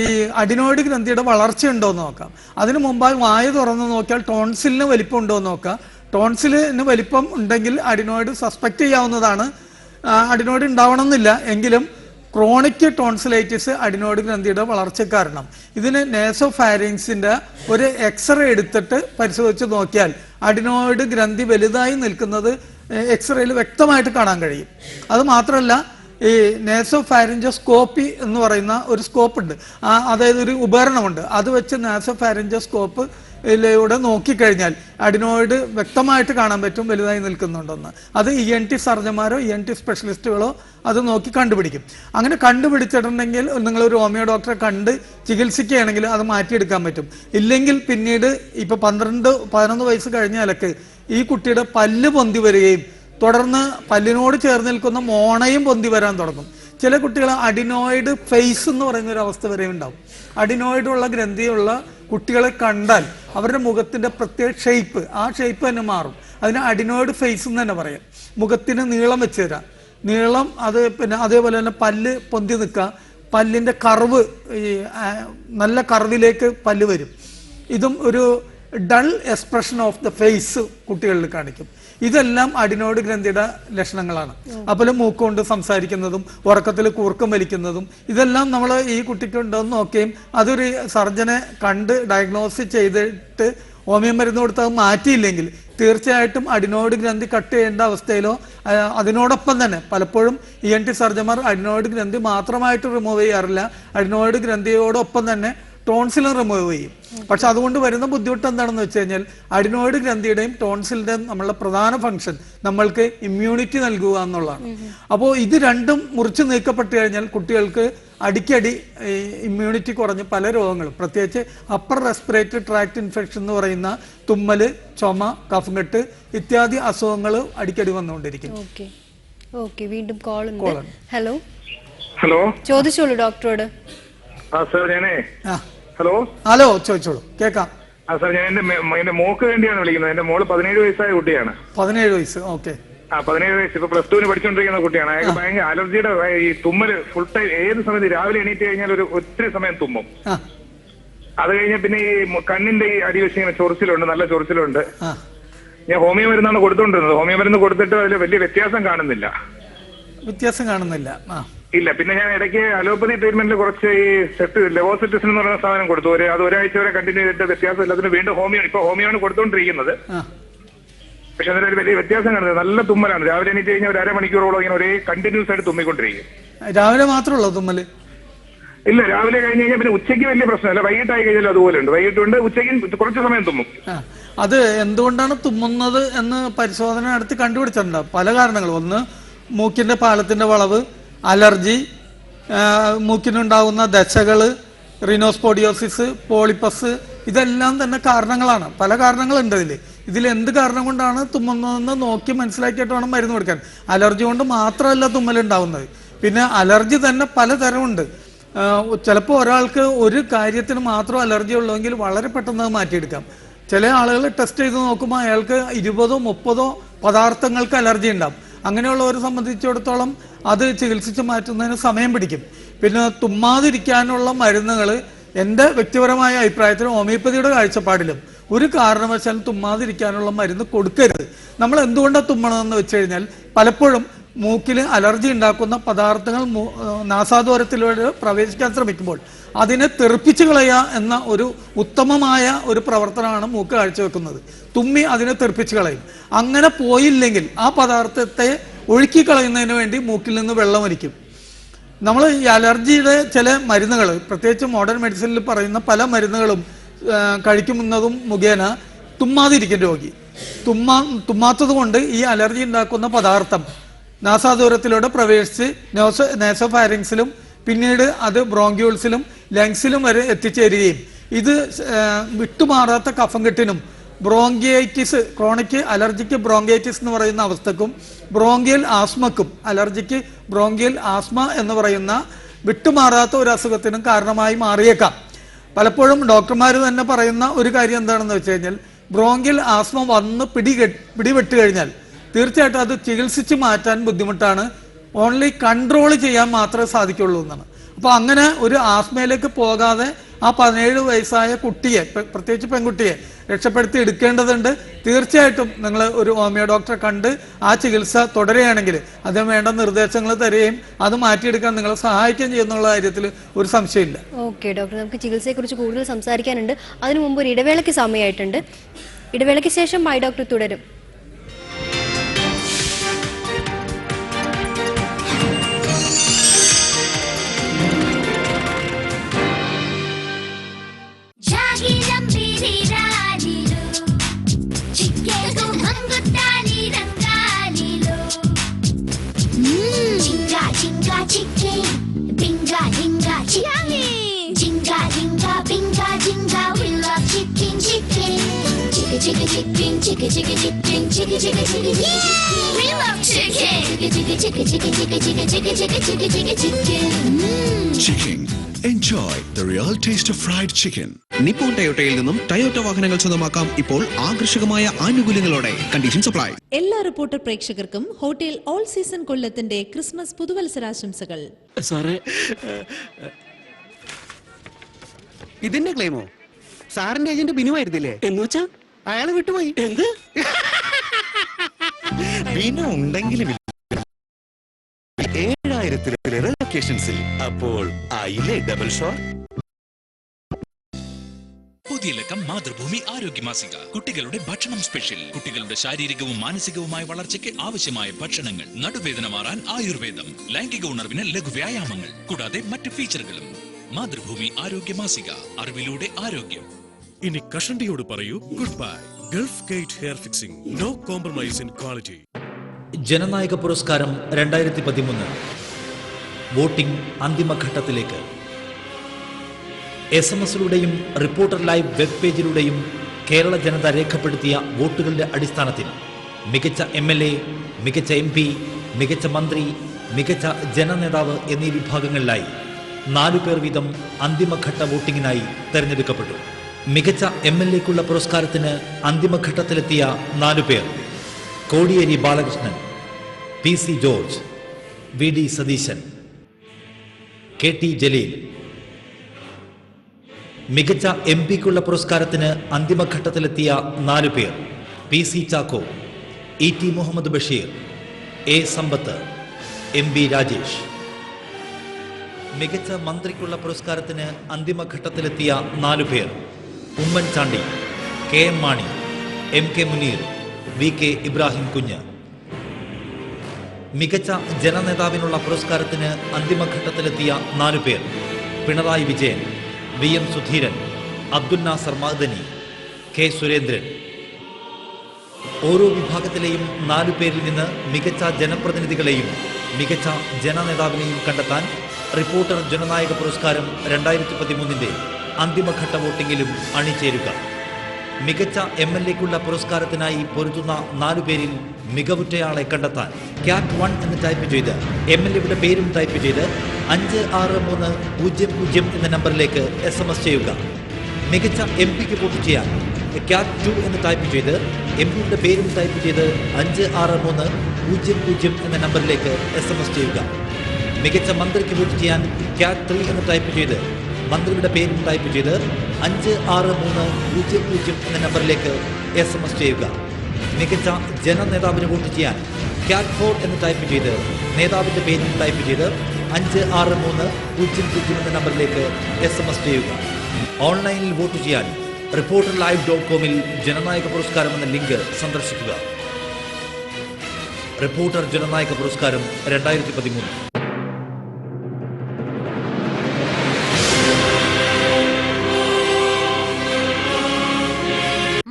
ഈ അഡിനോയിഡ് ഗ്രന്ഥിയുടെ വളർച്ച ഉണ്ടോ എന്ന് നോക്കാം. അതിനു മുമ്പായി വായ തുറന്ന് നോക്കിയാൽ ടോൺസിലിന് വലിപ്പം ഉണ്ടോ എന്ന് നോക്കാം. ടോൺസിലിന് വലിപ്പം ഉണ്ടെങ്കിൽ അഡിനോയിഡ് സസ്പെക്ട് ചെയ്യാവുന്നതാണ്. അഡിനോയിഡ് ഉണ്ടാവണമെന്നില്ല, എങ്കിലും ക്രോണിക് ടോൺസിലൈറ്റിസ് അഡിനോയിഡ് ഗ്രന്ഥിയുടെ വളർച്ച കാരണം. ഇതിന് നേസോഫാരിങ്സിന്റെ ഒരു എക്സ്റേ എടുത്തിട്ട് പരിശോധിച്ച് നോക്കിയാൽ അഡിനോയിഡ് ഗ്രന്ഥി വലുതായി നിൽക്കുന്നത് എക്സ്റേയിൽ വ്യക്തമായിട്ട് കാണാൻ കഴിയും. അത് മാത്രമല്ല, ഈ നാസോഫാരിഞ്ചോസ്കോപ്പി എന്ന് പറയുന്ന ഒരു സ്കോപ്പ് ഉണ്ട്, അതായത് ഒരു ഉപകരണമുണ്ട്. അത് വെച്ച് നാസോഫാരിഞ്ചോസ്കോപ്പിലൂടെ നോക്കിക്കഴിഞ്ഞാൽ അഡിനോയിഡ് വ്യക്തമായിട്ട് കാണാൻ പറ്റും വലുതായി നിൽക്കുന്നുണ്ടെന്ന്. അത് ENT സർജന്മാരോ ENT സ്പെഷ്യലിസ്റ്റുകളോ അത് നോക്കി കണ്ടുപിടിക്കും. അങ്ങനെ കണ്ടുപിടിച്ചിട്ടുണ്ടെങ്കിൽ നിങ്ങളൊരു ഹോമിയോ ഡോക്ടറെ കണ്ട് ചികിത്സിക്കുകയാണെങ്കിൽ അത് മാറ്റിയെടുക്കാൻ പറ്റും. ഇല്ലെങ്കിൽ പിന്നീട് ഇപ്പൊ 12-11 വയസ്സ് കഴിഞ്ഞാലൊക്കെ ഈ കുട്ടിയുടെ പല്ല് പൊന്തി വരികയും തുടർന്ന് പല്ലിനോട് ചേർന്ന് നിൽക്കുന്ന മോണയും പൊന്തി വരാൻ തുടങ്ങും. ചില കുട്ടികൾ അഡിനോയിഡ് ഫേസ് എന്ന് പറയുന്ന ഒരു അവസ്ഥ വരെ ഉണ്ടാവും. അഡിനോയിഡ് ഉള്ള ഗ്രന്ഥിയുള്ള കുട്ടികളെ കണ്ടാൽ അവരുടെ മുഖത്തിന്റെ പ്രത്യേക ഷേപ്പ്, ആ ഷേപ്പ് തന്നെ മാറും. അതിന് അഡിനോയിഡ് ഫേസ് എന്ന് തന്നെ പറയാം. മുഖത്തിന് നീളം വെച്ച് തരാം, നീളം. അത് പിന്നെ അതേപോലെ തന്നെ പല്ല് പൊന്തി നിൽക്കുക, പല്ലിന്റെ കർവ് നല്ല കർവിലേക്ക് പല്ല് വരും. ഇതും ഒരു dull expression of the face കുട്ടികളിൽ കാണിക്കും. ഇതെല്ലാം അഡിനോയിഡ് ഗ്രന്ഥിയുടെ ലക്ഷണങ്ങളാണ്. അപ്പോൾ മൂക്കുകൊണ്ട് സംസാരിക്കുന്നതും ഉറക്കത്തിൽ കൂർക്കം വലിക്കുന്നതും ഇതെല്ലാം നമ്മൾ ഈ കുട്ടിക്ക് ഉണ്ടോയെന്ന് നോക്കുകയും അതൊരു സർജനെ കണ്ട് ഡയഗ്നോസ് ചെയ്തിട്ട് ഹോമിയോ മരുന്ന് കൊടുത്ത് മാറ്റിയില്ലെങ്കിൽ തീർച്ചയായിട്ടും അഡിനോയിഡ് ഗ്രന്ഥി കട്ട് ചെയ്യേണ്ട അവസ്ഥയിലോ അതിനോടൊപ്പം തന്നെ പലപ്പോഴും ENT സർജന്മാർ അഡിനോയിഡ് ഗ്രന്ഥി മാത്രമായിട്ട് റിമൂവ് ചെയ്യാറില്ല, അഡിനോയിഡ് ഗ്രന്ഥിയോടൊപ്പം തന്നെ ടോൺസിലും റിമൂവ് ചെയ്യും. പക്ഷെ അതുകൊണ്ട് വരുന്ന ബുദ്ധിമുട്ട് എന്താണെന്ന് വെച്ച് കഴിഞ്ഞാൽ അഡിനോയിഡ് ഗ്രന്ഥിയുടെയും ടോൺസിലിന്റെയും നമ്മളുടെ പ്രധാന ഫംഗ്ഷൻ നമ്മൾക്ക് ഇമ്മ്യൂണിറ്റി നൽകുക എന്നുള്ളതാണ്. അപ്പോൾ ഇത് രണ്ടും മുറിച്ച് നീക്കപ്പെട്ട് കഴിഞ്ഞാൽ കുട്ടികൾക്ക് അടിക്കടി ഇമ്മ്യൂണിറ്റി കുറഞ്ഞ് പല രോഗങ്ങളും, പ്രത്യേകിച്ച് അപ്പർ റെസ്പിറേറ്ററി ട്രാക്ട് ഇൻഫെക്ഷൻ എന്ന് പറയുന്ന തുമ്മല്, ചുമ, കഫംകെട്ട് ഇത്യാദി അസുഖങ്ങൾ അടിക്കടി വന്നുകൊണ്ടിരിക്കും. വീണ്ടും കോൾ ഉണ്ട്. ഹലോ ഹലോ, ചോദിച്ചോളൂ ഡോക്ടറോട്. ഹലോ ഹലോ, ചോദിച്ചോളൂ, കേൾക്കാം. സാർ, ഞാൻ എന്റെ മോക്ക് വേണ്ടിയാണ് വിളിക്കുന്നത്. എന്റെ മോള് 17 വയസ്സായ കുട്ടിയാണ്. 17 വയസ്സ്, ഓക്കെ. 17 വയസ്സ്, ഇപ്പൊ +2 പഠിച്ചുകൊണ്ടിരിക്കുന്ന കുട്ടിയാണ്. അയാൾക്ക് ഭയങ്കര അലർജിയുടെ ഈ തുമ്മല് ഫുൾ ടൈം, ഏത് സമയത്ത് രാവിലെ എണീറ്റ് കഴിഞ്ഞാൽ ഒത്തിരി സമയം തുമ്മും. അത് കഴിഞ്ഞ പിന്നെ ഈ കണ്ണിന്റെ ഈ അടിവശം ഇങ്ങനെ ചൊറിച്ചിലുണ്ട്, നല്ല ചൊറിച്ചിലുണ്ട്. ഞാൻ ഹോമിയോ മരുന്നാണ് കൊടുത്തോണ്ടിരുന്നത്. ഹോമിയോ മരുന്ന് കൊടുത്തിട്ട് അതിൽ വലിയ വ്യത്യാസം കാണുന്നില്ല. ഇല്ല. പിന്നെ ഞാൻ ഇടയ്ക്ക് അലോപ്പതി ട്രീറ്റ്മെന്റിൽ കുറച്ച് ഈ ലെവോസിറ്റിസിൻ എന്ന് പറയുന്ന സാധനം കൊടുത്തു. അത് ഒരാഴ്ച വരെ കണ്ടിന്യൂ ചെയ്തിട്ട് വ്യത്യാസം ഇല്ല. അതിന് വീണ്ടും ഹോമിയോയാണ് കൊടുത്തോണ്ടിരിക്കുന്നത്. പക്ഷെ അതിലൊരു വലിയ വ്യത്യാസം കാണുന്നത്. നല്ല തുമ്മലാണ്. രാവിലെ എണീറ്റ് കഴിഞ്ഞാൽ ഒരു അരമണിക്കൂറോളം ഇങ്ങനെ ഒരേ കണ്ടിന്യൂസ് ആയിട്ട് തുമ്മിക്കൊണ്ടിരിക്കും. രാവിലെ മാത്രമുള്ളൂ തുമ്മല്? ഇല്ല, രാവിലെ കഴിഞ്ഞ് കഴിഞ്ഞാൽ പിന്നെ ഉച്ചയ്ക്ക് വലിയ പ്രശ്നമല്ല. വൈകിട്ടായി കഴിഞ്ഞാൽ അതുപോലെ ഉണ്ട്. വൈകിട്ടുണ്ട്, ഉച്ചയ്ക്ക് കുറച്ച് സമയം തുമ്മും. അത് എന്തുകൊണ്ടാണ് തുമ്മുന്നത് എന്ന് പരിശോധന നടത്തി കണ്ടുപിടിച്ചിട്ടുണ്ട്. പല കാരണങ്ങൾ. ഒന്ന്, മൂക്കിന്റെ പാലത്തിന്റെ വളവ്, അലർജി, മൂക്കിനുണ്ടാകുന്ന ദശകള്, റിനോസ്പോഡിയോസിസ്, പോളിപ്പസ്, ഇതെല്ലാം തന്നെ കാരണങ്ങളാണ്. പല കാരണങ്ങളുണ്ട് ഇതിൽ എന്ത് കാരണം കൊണ്ടാണ് തുമ്മുന്നതെന്ന് നോക്കി മനസ്സിലാക്കിയിട്ട് വേണം മരുന്ന് കൊടുക്കാൻ. അലർജി കൊണ്ട് മാത്രമല്ല തുമ്മലുണ്ടാവുന്നത്. പിന്നെ അലർജി തന്നെ പലതരമുണ്ട്. ചിലപ്പോൾ ഒരാൾക്ക് ഒരു കാര്യത്തിന് മാത്രം അലർജി ഉള്ളെങ്കിൽ വളരെ പെട്ടെന്ന് അത് മാറ്റിയെടുക്കാം. ചില ആളുകൾ ടെസ്റ്റ് ചെയ്ത് നോക്കുമ്പോൾ അയാൾക്ക് 20-30 പദാർത്ഥങ്ങൾക്ക് അലർജി ഉണ്ടാവും. അങ്ങനെയുള്ളവരെ സംബന്ധിച്ചിടത്തോളം അത് ചികിത്സിച്ച് മാറ്റുന്നതിന് സമയം പിടിക്കും. പിന്നെ തുമ്മാതിരിക്കാനുള്ള മരുന്നുകൾ എൻ്റെ വ്യക്തിപരമായ അഭിപ്രായത്തിൽ ഹോമിയോപ്പതിയുടെ കാഴ്ചപ്പാടിലും ഒരു കാരണവശാലും തുമ്മാതിരിക്കാനുള്ള മരുന്ന് കൊടുക്കരുത്. നമ്മൾ എന്തുകൊണ്ടാണ് തുമ്മണമെന്ന് വെച്ച് കഴിഞ്ഞാൽ പലപ്പോഴും മൂക്കിൽ അലർജി ഉണ്ടാക്കുന്ന പദാർത്ഥങ്ങൾ നാസാദ്വാരത്തിലൂടെ പ്രവേശിക്കാൻ ശ്രമിക്കുമ്പോൾ അതിനെ തെറിപ്പിച്ച് കളയുക എന്ന ഒരു ഉത്തമമായ ഒരു പ്രവർത്തനമാണ് മൂക്ക് കാഴ്ചവെക്കുന്നത്. തുമ്മി അതിനെ തെറിപ്പിച്ച് കളയും. അങ്ങനെ പോയില്ലെങ്കിൽ ആ പദാർത്ഥത്തെ ഒഴുക്കി കളയുന്നതിന് വേണ്ടി മൂക്കിൽ നിന്ന് വെള്ളം ഒലിക്കും. നമ്മൾ ഈ അലർജിയുടെ ചില മരുന്നുകൾ, പ്രത്യേകിച്ച് മോഡേൺ മെഡിസിനിൽ പറയുന്ന പല മരുന്നുകളും കഴിക്കുന്നതും മുഖേന തുമ്മാതിരിക്കും രോഗി. തുമ്മാത്തത് കൊണ്ട് ഈ അലർജി ഉണ്ടാക്കുന്ന പദാർത്ഥം നാസാദൂരത്തിലൂടെ പ്രവേശിച്ച് നേസോഫാരിങ്സിലും പിന്നീട് അത് ബ്രോങ്ക്യൂൾസിലും ലങ്സിലും വരെ എത്തിച്ചേരുകയും ഇത് വിട്ടുമാറാത്ത കഫംകെട്ടിനും ബ്രോങ്കിയൈറ്റിസ്, ക്രോണിക് അലർജിക്ക് ബ്രോങ്കിയൈറ്റിസ് എന്ന് പറയുന്ന അവസ്ഥക്കും ബ്രോങ്കിയൽ ആസ്മക്കും, അലർജിക്ക് ബ്രോങ്കിയൽ ആസ്മ എന്ന് പറയുന്ന വിട്ടുമാറാത്ത ഒരു അസുഖത്തിനും കാരണമായി മാറിയേക്കാം. പലപ്പോഴും ഡോക്ടർമാർ തന്നെ പറയുന്ന ഒരു കാര്യം എന്താണെന്ന് വെച്ച് കഴിഞ്ഞാൽ ബ്രോങ്കിയൽ ആസ്മ വന്ന് പിടിപെട്ട് കഴിഞ്ഞാൽ തീർച്ചയായിട്ടും അത് ചികിത്സിച്ച് മാറ്റാൻ ബുദ്ധിമുട്ടാണ്. ഓൺലി കൺട്രോൾ ചെയ്യാൻ മാത്രമേ സാധിക്കുള്ളൂ എന്നാണ്. അപ്പോൾ അങ്ങനെ ഒരു ആസ്മയിലേക്ക് പോകാതെ ആ 17 വയസ്സായ കുട്ടിയെ, പ്രത്യേകിച്ച് പെൺകുട്ടിയെ രക്ഷപ്പെടുത്തി എടുക്കേണ്ടതുണ്ട്. തീർച്ചയായിട്ടും നിങ്ങൾ ഒരു ഹോമിയോ ഡോക്ടറെ കണ്ട് ആ ചികിത്സ തുടരുകയാണെങ്കിൽ അതിന് വേണ്ട നിർദ്ദേശങ്ങൾ തരികയും അത് മാറ്റിയെടുക്കാൻ നിങ്ങളെ സഹായിക്കുകയും ചെയ്യുന്നുള്ള കാര്യത്തിൽ ഒരു സംശയമില്ല. ഓക്കെ ഡോക്ടർ, നമുക്ക് ചികിത്സയെക്കുറിച്ച് കൂടുതൽ സംസാരിക്കാനുണ്ട്. അതിനു മുമ്പ് ഒരു ഇടവേളയ്ക്ക് സമയമായിട്ടുണ്ട്. ഇടവേളയ്ക്ക് ശേഷം മൈ ഡോക്ടർ തുടരും. Chicken. Enjoy the real taste of fried chicken. Nippon ടൊയോട്ടയിൽ നിന്നും ടൊയോട്ട വാഹനങ്ങൾ സ്വന്തമാക്കാം ഇപ്പോൾ ആകർഷകമായ ആനുകൂല്യങ്ങളോടെ. Condition supply. എല്ലാ റിപ്പോർട്ടർ പ്രേക്ഷകർക്കും ഹോട്ടൽ ഓൾ സീസൺ കൊല്ലത്തിന്റെ ക്രിസ്മസ് പുതുവത്സരാശംസകൾ. സാറേ, ഇതിന്റെ ക്ലെയിമോ സാറിന്റെ ഏജന്റ് ബിനുവായിരുന്നില്ലേ? എന്ന് വെച്ചാ അയാളെ വിട്ടുപോയി. എന്ത് ബിനു ഉണ്ടെങ്കിലും 7000 ലൊക്കേഷൻസിൽ. അപ്പോൾ ആയില്ലേ ഡബിൾ ഷോട്ട്. പുതിയ ലക്കം മാതൃഭൂമി ആരോഗ്യ മാസിക. കുട്ടികളുടെ ഭക്ഷണം സ്പെഷ്യൽ. കുട്ടികളുടെ ശാരീരികവും മാനസികവുമായ വളർച്ചയ്ക്ക് ആവശ്യമായ ഭക്ഷണങ്ങൾ. നടുവേദന മാറാൻ ആയുർവേദം, ലൈംഗിക ഉണർവിന് ലഘു വ്യായാമങ്ങൾ, കൂടാതെ മറ്റ് ഫീച്ചറുകളും. മാതൃഭൂമി ആരോഗ്യ മാസിക, അറിവിലൂടെ ആരോഗ്യം. ഇനി കഷണ്ടിയോട് പറയൂ good bye. Gulf Gate hair fixing, no compromise in quality. ജനനായക പുരസ്കാരം 2013 വോട്ടിംഗ് അന്തിമഘട്ടത്തിലേക്ക്. SMS-ലൂടെയും റിപ്പോർട്ടർ ലൈവ് വെബ് പേജിലൂടെയും കേരള ജനത രേഖപ്പെടുത്തിയ വോട്ടുകളുടെ അടിസ്ഥാനത്തിൽ മികച്ച MLA, മികച്ച MP, മികച്ച മന്ത്രി, മികച്ച ജനനേതാവ് എന്നീ വിഭാഗങ്ങളിലായി 4 പേർ വീതം അന്തിമഘട്ട വോട്ടിങ്ങിനായി തെരഞ്ഞെടുക്കപ്പെട്ടു. മികച്ച MLA-ക്കുള്ള പുരസ്കാരത്തിന് അന്തിമഘട്ടത്തിലെത്തിയ 4 പേർ: Kodiyeri Balakrishnan, PC George, VD Satheesan, KT Jaleel. മികച്ച MP-ക്കുള്ള പുരസ്കാരത്തിന് അന്തിമഘട്ടത്തിലെത്തിയ 4 പേർ: PC Chacko, ET Muhammad Basheer, A Sampath, MB Rajesh. മികച്ച മന്ത്രിക്കുള്ള പുരസ്കാരത്തിന് അന്തിമഘട്ടത്തിലെത്തിയ 4 പേർ: Oommen Chandy, KM Mani, MK Muneer, VK Ibrahim കുഞ്ഞ്. മികച്ച ജനനേതാവിനുള്ള പുരസ്കാരത്തിന് അന്തിമഘട്ടത്തിലെത്തിയ 4 പേർ: പിണറായി വിജയൻ, VM സുധീരൻ, അബ്ദുൽ നാസർ മഅ്ദനി, K സുരേന്ദ്രൻ. ഓരോ വിഭാഗത്തിലെയും 4 പേരിൽ നിന്ന് മികച്ച ജനപ്രതിനിധികളെയും മികച്ച ജനനേതാവിനെയും കണ്ടെത്താൻ റിപ്പോർട്ടർ ജനനായക പുരസ്കാരം 2013 അന്തിമഘട്ട വോട്ടിംഗിലും അണിചേരുക. മികച്ച MLA-ക്കുള്ള പുരസ്കാരത്തിനായി പൊരുതുന്ന 4 പേരിൽ മികവുറ്റയാളെ കണ്ടെത്താൻ CAT 1 എന്ന് ടൈപ്പ് ചെയ്ത് MLA-യുടെ പേരും ടൈപ്പ് ചെയ്ത് 563000 എന്ന നമ്പറിലേക്ക് SMS ചെയ്യുക. മികച്ച MP-ക്ക് വോട്ട് ചെയ്യാൻ CAT 2 എന്ന് ടൈപ്പ് ചെയ്ത് MP-യുടെ പേരും ടൈപ്പ് ചെയ്ത് 563000 എന്ന നമ്പറിലേക്ക് SMS ചെയ്യുക. മികച്ച മന്ത്രിക്ക് വോട്ട് ചെയ്യാൻ CAT 3 എന്ന് ടൈപ്പ് ചെയ്ത് മന്ത്രിയുടെ പേരും ടൈപ്പ് ചെയ്ത് 563000 എന്ന നമ്പറിലേക്ക് SMS ചെയ്യുക. മികച്ച ജനനേതാവിന് വോട്ട് ചെയ്യാൻ CAT 4 എന്ന് ടൈപ്പ് ചെയ്ത് നേതാവിൻ്റെ പേരും ടൈപ്പ് ചെയ്ത് 563000 എന്ന നമ്പറിലേക്ക് SMS ചെയ്യുക. ഓൺലൈനിൽ വോട്ട് ചെയ്യാൻ reporterlive.com-ൽ ജനനായക പുരസ്കാരം എന്ന ലിങ്ക് സന്ദർശിക്കുക. റിപ്പോർട്ടർ ജനനായക പുരസ്കാരം 2013.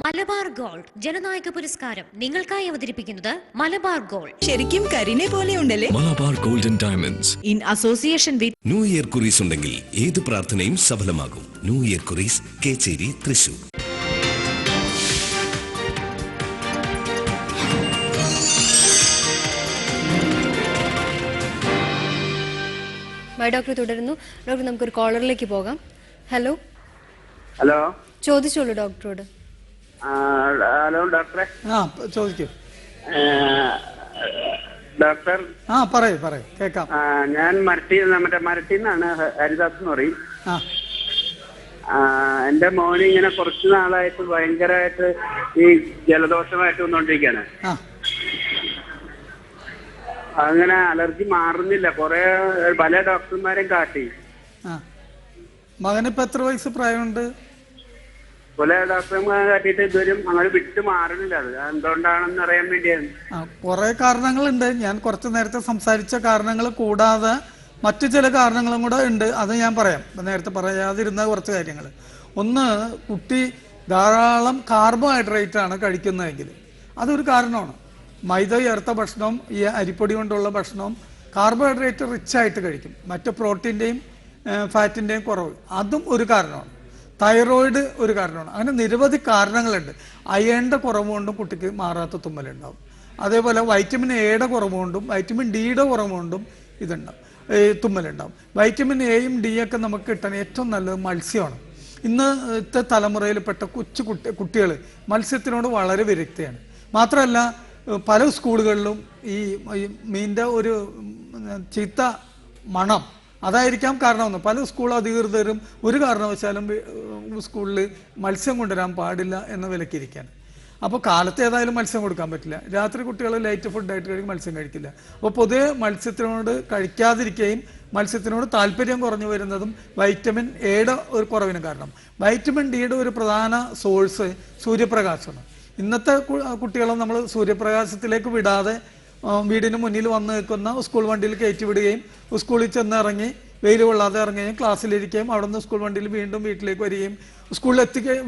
മലബാർ ഗോൾഡ് ജനനായക പുരസ്കാരം നിങ്ങൾക്കായി അവതരിപ്പിക്കുന്നത് മലബാർ ഗോൾഡ്. ശരിക്കും കരിനെ പോലെ ഉണ്ടല്ലേ? Malabar golden diamonds in association with new year Kuries ഉണ്ടെങ്കിൽ ഏത് പ്രാർത്ഥനയും സഫലമാകും. New year Kuries, Kecheri, Thrissur. My doctor തുടരുന്നു. ഡോക്ടർ, നമുക്കൊരു കോളറിലേക്ക് പോകാം. ഹലോ. ഹലോ, ചോദിച്ചോളൂ ഡോക്ടറോട്. ഹലോ ഡോക്ടറെ. ചോദിക്കൂ. ഡോക്ടർ പറയൂ കേക്കാം. ഞാൻ മരട്ടിന്നാണ് ഹരിദാസ് എന്ന് പറയും. എന്റെ മോന് ഇങ്ങനെ കുറച്ചു നാളായിട്ട് ഭയങ്കരമായിട്ട് ഈ ജലദോഷമായിട്ട് വന്നോണ്ടിരിക്കാണ്. അങ്ങനെ അലർജി മാറുന്നില്ല. പല ഡോക്ടർമാരെയും കാട്ടി. മകനിപ്പോ എത്ര വയസ്സ് പ്രായമുണ്ട്? പല ഡോക്ടർമാരെ കാട്ടിയിട്ട് ഇതുവരും അങ്ങനെ വിട്ട് മാറുന്നില്ല. അത് എന്തുകൊണ്ടാണെന്ന് അറിയാൻ വേണ്ടിയാണ്. കുറെ കാരണങ്ങളുണ്ട്. ഞാൻ കുറച്ചു നേരത്തെ സംസാരിച്ച കാരണങ്ങൾ കൂടാതെ മറ്റു ചില കാരണങ്ങളും കൂടെ ഉണ്ട്. അത് ഞാൻ പറയാം. നേരത്തെ പറയാതിരുന്ന കുറച്ച് കാര്യങ്ങൾ. ഒന്ന്, കുട്ടി ധാരാളം കാർബോഹൈഡ്രേറ്റ് ആണ് കഴിക്കുന്നതെങ്കിൽ അതൊരു കാരണമാണ്. മൈദ ചേർത്ത ഭക്ഷണവും ഈ അരിപ്പൊടി കൊണ്ടുള്ള ഭക്ഷണവും കാർബോഹൈഡ്രേറ്റ് റിച്ച് ആയിട്ട് കഴിക്കും. മറ്റ് പ്രോട്ടീൻ്റെയും ഫാറ്റിൻ്റെയും കുറവ്, അതും ഒരു കാരണമാണ്. തൈറോയിഡ് ഒരു കാരണമാണ്. അങ്ങനെ നിരവധി കാരണങ്ങളുണ്ട്. അയണിൻ്റെ കുറവ് കൊണ്ടും കുട്ടിക്ക് മാറാത്ത തുമ്മലുണ്ടാവും. അതേപോലെ വൈറ്റമിൻ എയുടെ കുറവ് കൊണ്ടും വൈറ്റമിൻ ഡിയുടെ കുറവ് കൊണ്ടും ഇതുണ്ടാവും, തുമ്മലുണ്ടാവും. വൈറ്റമിൻ എയും ഡിയൊക്കെ നമുക്ക് കിട്ടാൻ ഏറ്റവും നല്ലത് മത്സ്യമാണ്. ഇന്നത്തെ തലമുറയിൽപ്പെട്ട കുട്ടികൾ മത്സ്യത്തിനോട് വളരെ വിരക്തിയാണ്. മാത്രമല്ല പല സ്കൂളുകളിലും ഈ മീനിൻ്റെ ഒരു ചീത്ത മണം അതായിരിക്കാം കാരണമെന്ന്. പല സ്കൂൾ അധികൃതരും ഒരു കാരണവശാലും സ്കൂളിൽ മത്സ്യം കൊണ്ടുവരാൻ പാടില്ല എന്ന് വിലക്കിയിരിക്കുകയാണ്. അപ്പോൾ കാലത്ത് ഏതായാലും മത്സ്യം കൊടുക്കാൻ പറ്റില്ല. രാത്രി കുട്ടികൾ ലൈറ്റ് ഫുഡായിട്ട് കഴിക്കും, മത്സ്യം കഴിക്കില്ല. അപ്പോൾ പൊതുവെ മത്സ്യത്തിനോട് കഴിക്കാതിരിക്കുകയും മത്സ്യത്തിനോട് താല്പര്യം കുറഞ്ഞു വരുന്നതും വൈറ്റമിൻ എയുടെ ഒരു കുറവിന് കാരണം. വൈറ്റമിൻ ഡിയുടെ ഒരു പ്രധാന സോഴ്സ് സൂര്യപ്രകാശമാണ്. ഇന്നത്തെ കുട്ടികളെ നമ്മൾ സൂര്യപ്രകാശത്തിലേക്ക് വിടാതെ വീടിന് മുന്നിൽ വന്ന് നിൽക്കുന്ന സ്കൂൾ വണ്ടിയിൽ കയറ്റി വിടുകയും സ്കൂളിൽ ചെന്ന് ഇറങ്ങി വെയിൽ കൊള്ളാതെ ഇറങ്ങുകയും ക്ലാസ്സിലിരിക്കുകയും അവിടെ നിന്ന് സ്കൂൾ വണ്ടിയിൽ വീണ്ടും വീട്ടിലേക്ക് വരികയും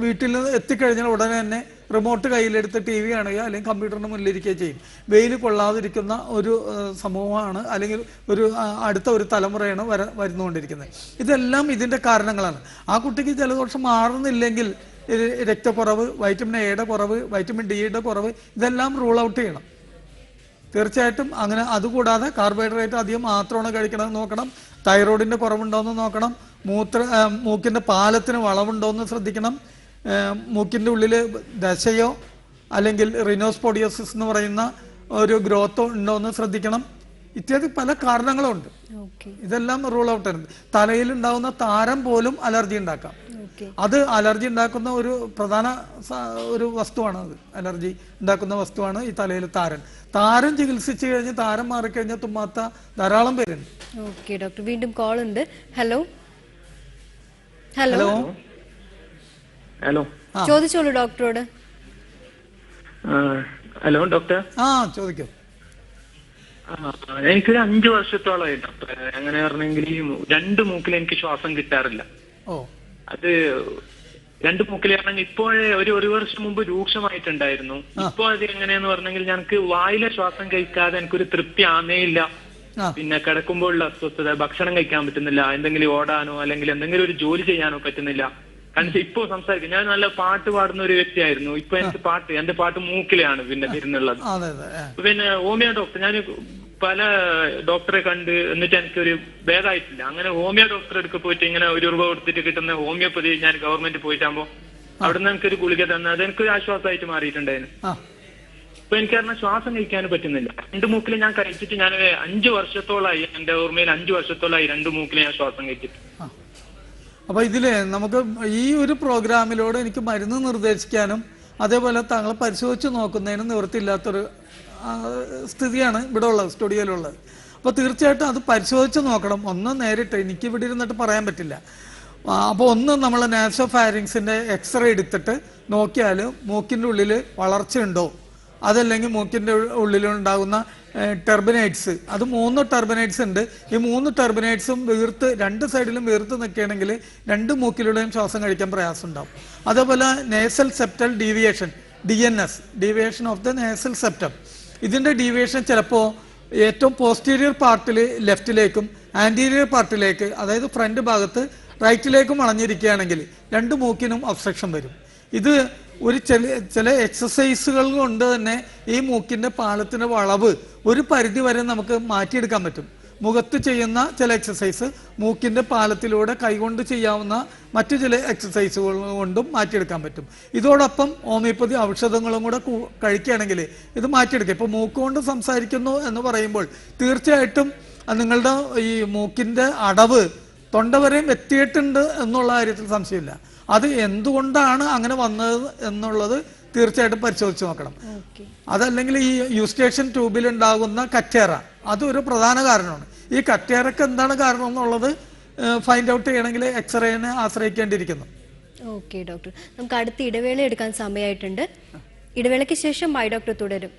വീട്ടിൽ നിന്ന് എത്തിക്കഴിഞ്ഞാൽ ഉടനെ തന്നെ റിമോട്ട് കയ്യിലെടുത്ത് ടി വി കാണുക അല്ലെങ്കിൽ കമ്പ്യൂട്ടറിന് മുന്നിലിരിക്കുകയും ചെയ്യും. വെയിൽ കൊള്ളാതിരിക്കുന്ന ഒരു സമൂഹമാണ് അല്ലെങ്കിൽ അടുത്ത ഒരു തലമുറയാണ് വരുന്നുകൊണ്ടിരിക്കുന്നത്. ഇതെല്ലാം ഇതിൻ്റെ കാരണങ്ങളാണ്. ആ കുട്ടിക്ക് ജലദോഷം മാറുന്നില്ലെങ്കിൽ രക്തക്കുറവ്, വൈറ്റമിൻ എയുടെ കുറവ്, വൈറ്റമിൻ ഡിയുടെ കുറവ്, ഇതെല്ലാം റൂൾ ഔട്ട് ചെയ്യണം തീർച്ചയായിട്ടും. അങ്ങനെ അതുകൂടാതെ കാർബോഹൈഡ്രേറ്റ് അധികം മാത്രമാണ് കഴിക്കണമെന്ന് നോക്കണം. തൈറോയിഡിൻ്റെ കുറവുണ്ടോയെന്ന് നോക്കണം. മൂക്കിൻ്റെ പാലത്തിന് വളവുണ്ടോയെന്ന് ശ്രദ്ധിക്കണം. മൂക്കിൻ്റെ ഉള്ളിൽ ദശയോ അല്ലെങ്കിൽ റിനോസ്പോഡിയോസിസ് എന്ന് പറയുന്ന ഒരു ഗ്രോത്തോ ഉണ്ടോയെന്ന് ശ്രദ്ധിക്കണം. ഇത്യാദി പല കാരണങ്ങളുണ്ട്. ഇതെല്ലാം റൂൾ ഔട്ട് ആണ്. തലയിൽ ഉണ്ടാകുന്ന താരം പോലും അലർജി ഉണ്ടാക്കാം. അത് അലർജി ഉണ്ടാക്കുന്ന ഒരു പ്രധാന ഒരു വസ്തുവാണ്. അത് അലർജി ഉണ്ടാക്കുന്ന വസ്തുവാണ് ഈ തലയിൽ താരം ചികിത്സിച്ചു കഴിഞ്ഞ് താരം മാറിക്കഴിഞ്ഞാൽ തുമ്മാത്ത ധാരാളം പേരുണ്ട്. ഓക്കെ ഡോക്ടർ, വീണ്ടും കോൾ ഉണ്ട്. ഹലോ ചോദിച്ചോളൂ ഡോക്ടറോട്. Hello doctor. ചോദിക്കോ. എനിക്കൊരു 5 വർഷത്തോളമായി ഡോക്ടർ. എങ്ങനെ പറഞ്ഞെങ്കിൽ 2 മൂക്കിൽ എനിക്ക് ശ്വാസം കിട്ടാറില്ല. അത് 2 മൂക്കിൽ പറഞ്ഞെങ്കിൽ ഇപ്പോഴേ ഒരു വർഷം മുമ്പ് രൂക്ഷമായിട്ടുണ്ടായിരുന്നു. ഇപ്പൊ അത് എങ്ങനെയാന്ന് പറഞ്ഞെങ്കിൽ ഞങ്ങൾക്ക് വായിലെ ശ്വാസം കഴിക്കാതെ എനിക്കൊരു തൃപ്തി ആന്നേയില്ല. പിന്നെ കിടക്കുമ്പോഴുള്ള അസ്വസ്ഥത, ഭക്ഷണം കഴിക്കാൻ പറ്റുന്നില്ല, എന്തെങ്കിലും ഓടാനോ അല്ലെങ്കിൽ എന്തെങ്കിലും ഒരു ജോലി ചെയ്യാനോ പറ്റുന്നില്ല. കാരണം ഇപ്പൊ സംസാരിക്കും. ഞാൻ നല്ല പാട്ട് പാടുന്ന ഒരു വ്യക്തിയായിരുന്നു. ഇപ്പൊ എന്റെ പാട്ട് മൂക്കിലാണ് പിന്നെ വരുന്നുള്ളത്. പിന്നെ ഹോമിയോ ഡോക്ടർ ഞാൻ പല ഡോക്ടറെ കണ്ട് എന്നിട്ട് എനിക്കൊരു ഭേദമായിട്ടില്ല. അങ്ങനെ ഹോമിയോ ഡോക്ടറെ അടുത്ത് പോയിട്ട് ഇങ്ങനെ 1 രൂപ കൊടുത്തിട്ട് കിട്ടുന്ന ഹോമിയോപ്പതി ഞാൻ ഗവൺമെന്റ് പോയിട്ടാകുമ്പോ അവിടെ നിന്ന് എനിക്കൊരു ഗുളിക തന്നെ അത് എനിക്കൊരു ആശ്വാസമായിട്ട് മാറിയിട്ടുണ്ടായിരുന്നു. ഇപ്പൊ എനിക്ക് കാരണം ശ്വാസം കഴിക്കാനും പറ്റുന്നില്ല. 2 മൂക്കിൽ ഞാൻ കഴിച്ചിട്ട് ഞാൻ 5 വർഷത്തോളമായി, എന്റെ ഓർമ്മയിൽ 5 വർഷത്തോളമായി 2 മൂക്കിൽ ഞാൻ ശ്വാസം കഴിച്ചിട്ട്. അപ്പൊ ഇതില് നമുക്ക് ഈ ഒരു പ്രോഗ്രാമിലൂടെ എനിക്ക് മരുന്ന് നിർദ്ദേശിക്കാനും അതേപോലെ താങ്കളെ പരിശോധിച്ച് നോക്കുന്നതിനും നിവൃത്തിയില്ലാത്തൊരു സ്ഥിതിയാണ് ഇവിടെ ഉള്ളത്, സ്റ്റുഡിയോയിലുള്ളത്. അപ്പോൾ തീർച്ചയായിട്ടും അത് പരിശോധിച്ച് നോക്കണം. ഒന്ന് നേരിട്ട് എനിക്ക് ഇവിടെ ഇരുന്നിട്ട് പറയാൻ പറ്റില്ല. അപ്പോൾ ഒന്ന് നമ്മൾ നാസോഫാരിങ്സിൻ്റെ എക്സ്റേ എടുത്തിട്ട് നോക്കിയാൽ മൂക്കിൻ്റെ ഉള്ളിൽ വളർച്ചയുണ്ടോ, അതല്ലെങ്കിൽ മൂക്കിൻ്റെ ഉള്ളിലുണ്ടാകുന്ന ടെർബിനൈറ്റ്സ്, അത് 3 ടെർബിനൈറ്റ്സ് ഉണ്ട്. ഈ 3 ടെർബിനൈറ്റ്സും വീർത്ത് 2 സൈഡിലും വീർത്ത് നിൽക്കുകയാണെങ്കിൽ 2 മൂക്കിലൂടെയും ശ്വാസം കഴിക്കാൻ പ്രയാസം ഉണ്ടാവും. അതേപോലെ nasal septal deviation, DNS, deviation of the nasal septum, ഇതിൻ്റെ ഡീവിയേഷൻ ചിലപ്പോൾ ഏറ്റവും പോസ്റ്റീരിയർ പാർട്ടിൽ ലെഫ്റ്റിലേക്കും ആൻറ്റീരിയർ പാർട്ടിലേക്ക്, അതായത് ഫ്രണ്ട് ഭാഗത്ത് റൈറ്റിലേക്കും വളഞ്ഞിരിക്കുകയാണെങ്കിൽ 2 മൂക്കിനും ഒബ്സ്ട്രക്ഷൻ വരും. ഇത് ഒരു ചില എക്സസൈസുകൾ കൊണ്ട് തന്നെ ഈ മൂക്കിൻ്റെ പാലത്തിൻ്റെ വളവ് ഒരു പരിധി വരെ നമുക്ക് മാറ്റിയെടുക്കാൻ പറ്റും. മുഖത്ത് ചെയ്യുന്ന ചില എക്സസൈസ്, മൂക്കിന്റെ പാലത്തിലൂടെ കൈകൊണ്ട് ചെയ്യാവുന്ന മറ്റു ചില എക്സസൈസുകൾ കൊണ്ടും മാറ്റിയെടുക്കാൻ പറ്റും. ഇതോടൊപ്പം ഹോമിയോപ്പതി ഔഷധങ്ങളും കൂടെ കഴിക്കുകയാണെങ്കിൽ ഇത് മാറ്റിയെടുക്കുക. ഇപ്പോൾ മൂക്ക് കൊണ്ട് സംസാരിക്കുന്നു എന്ന് പറയുമ്പോൾ തീർച്ചയായിട്ടും നിങ്ങളുടെ ഈ മൂക്കിന്റെ അടവ് തൊണ്ട വരെയും എത്തിയിട്ടുണ്ട് എന്നുള്ള കാര്യത്തിൽ സംശയമില്ല. അത് എന്തുകൊണ്ടാണ് അങ്ങനെ വന്നത് എന്നുള്ളത് തീർച്ചയായിട്ടും പരിശോധിച്ച് നോക്കണം. അതല്ലെങ്കിൽ ഈ യൂസ്റ്റേഷൻ ട്യൂബിൽ ഉണ്ടാകുന്ന കറ്റേറ അതൊരു പ്രധാന കാരണമാണ്. ഈ കറ്റേറക്ക് എന്താണ് കാരണം എന്നുള്ളത് ഫൈൻഡ് ഔട്ട് ചെയ്യണമെങ്കിൽ എക്സ്റേനെ ആശ്രയിക്കേണ്ടിയിരിക്കുന്നു. ഓക്കെ ഡോക്ടർ, നമുക്ക് അടുത്ത ഇടവേള എടുക്കാൻ സമയമായിട്ടുണ്ട്. ഇടവേളയ്ക്ക് ശേഷം മൈ ഡോക്ടർ തുടരും.